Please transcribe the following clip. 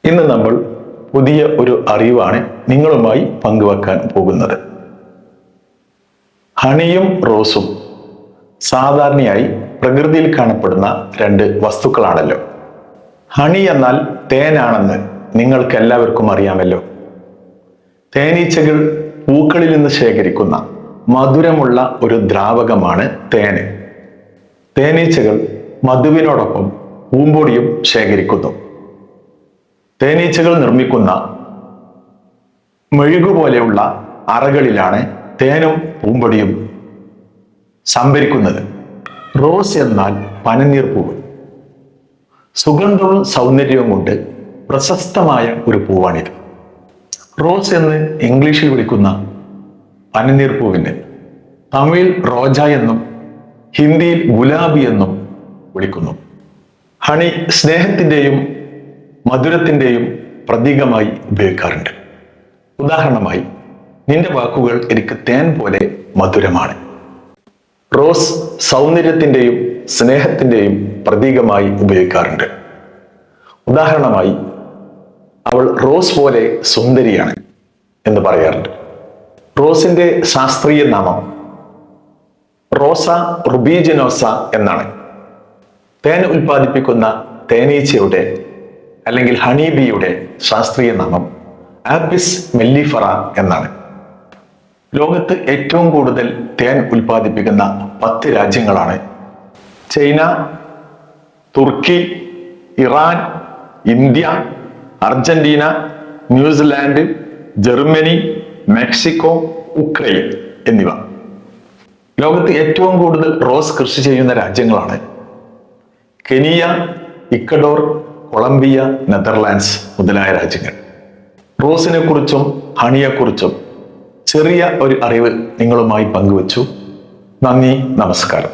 ഇന്ന് നമ്മൾ പുതിയ ഒരു അറിവാണ് നിങ്ങളുമായി പങ്കുവെക്കാൻ പോകുന്നത്. ഹണിയും റോസും സാധാരണയായി പ്രകൃതിയിൽ കാണപ്പെടുന്ന രണ്ട് വസ്തുക്കളാണല്ലോ. ഹണി എന്നാൽ തേനാണെന്ന് നിങ്ങൾക്ക് എല്ലാവർക്കും അറിയാമല്ലോ. തേനീച്ചകൾ പൂക്കളിൽ നിന്ന് ശേഖരിക്കുന്ന മധുരമുള്ള ഒരു ദ്രാവകമാണ് തേന്. തേനീച്ചകൾ മധുവിനോടൊപ്പം പൂമ്പൊടിയും ശേഖരിക്കുന്നു. തേനീച്ചകൾ നിർമ്മിക്കുന്ന മെഴുകുപോലെയുള്ള അറകളിലാണ് തേനും പൂമ്പൊടിയും സംഭരിക്കുന്നത്. റോസ് എന്നാൽ പനിനീർ പൂവ്. സുഗന്ധവും സൗന്ദര്യവും കൊണ്ട് പ്രശസ്തമായ ഒരു പൂവാണിത്. റോസ് എന്ന് ഇംഗ്ലീഷിൽ വിളിക്കുന്ന പനിനീർ പൂവിന് തമിഴിൽ റോജ എന്നും ഹിന്ദിയിൽ ഗുലാബി എന്നും വിളിക്കുന്നു. ഹണി സ്നേഹത്തിൻ്റെയും മധുരത്തിൻ്റെയും പ്രതീകമായി ഉപയോഗിക്കാറുണ്ട്. ഉദാഹരണമായി, നിന്റെ വാക്കുകൾ എനിക്ക് തേൻ പോലെ മധുരമാണ്. റോസ് സൗന്ദര്യത്തിൻ്റെയും സ്നേഹത്തിൻ്റെയും പ്രതീകമായി ഉപയോഗിക്കാറുണ്ട്. ഉദാഹരണമായി, അവൾ റോസ് പോലെ സുന്ദരിയാണ് എന്ന് പറയാറുണ്ട്. റോസിന്റെ ശാസ്ത്രീയ നാമം റോസ റുബിജിനോസ എന്നാണ്. തേൻ ഉൽപ്പാദിപ്പിക്കുന്ന തേനീച്ചയുടെ അല്ലെങ്കിൽ ഹണി ബീയുടെ ശാസ്ത്രീയ നാമം ആപ്പിസ് മെല്ലിഫറ എന്നാണ്. ലോകത്ത് ഏറ്റവും കൂടുതൽ തേൻ ഉൽപ്പാദിപ്പിക്കുന്ന 10 രാജ്യങ്ങളാണ് ചൈന, തുർക്കി, Iran, India, Argentina, New Zealand, Germany, Mexico, Ukraine എന്നിവ. ലോകത്ത് ഏറ്റവും കൂടുതൽ റോസ് കൃഷി ചെയ്യുന്ന രാജ്യങ്ങളാണ് കെനിയ, ഇക്വഡോർ, കൊളംബിയ, നെതർലാൻഡ്സ് മുതലായ രാജ്യങ്ങൾ. റോസിനെ കുറിച്ചും ഹണിയെക്കുറിച്ചും ചെറിയ ഒരു അറിവ് നിങ്ങളുമായി പങ്കുവച്ചു. നന്ദി, നമസ്കാരം.